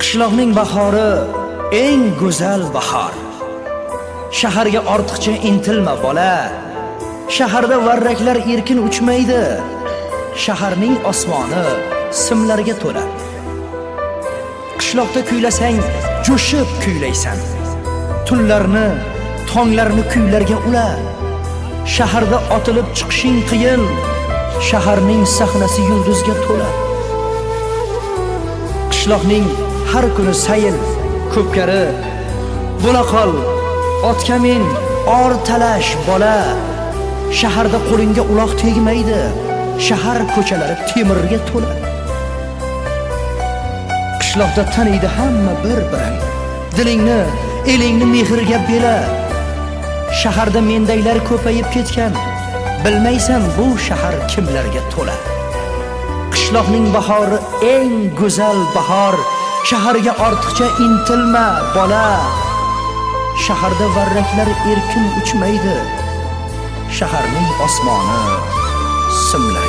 Qishloqning bahori eng go'zal bahor. Shaharga ortiqcha intilma bola. Shaharda varraklar erkin uchmaydi. Shaharning osmoni simlarga to'la. Qishloqda kuylasang, jo'shib kuylaysan. Tunlarni, tonglarni kuylarga ula. Shaharda otilib chiqishing qiyin. Shaharning sahnasi yulduzga to'la. Qishloqning har kuni sayil, ko'pkari, bo'la qol, otga min, or talash bola. Shaharda qo'lingga uloq tegmaydi. Shahar ko'chalari temirga to'la. Qishloqda taniydi hamma bir-birin. Dilingni, elingni mehrga bela. Shaharda mendaylar ko'payib ketgan. Bilmaysan bu shahar kimlarga to'la. Qishloqning bahori eng go'zal bahor. Shaharga ortiqcha intilma bola. Shaharda varraklar erkin uchmaydi. Shaharning osmoni simlar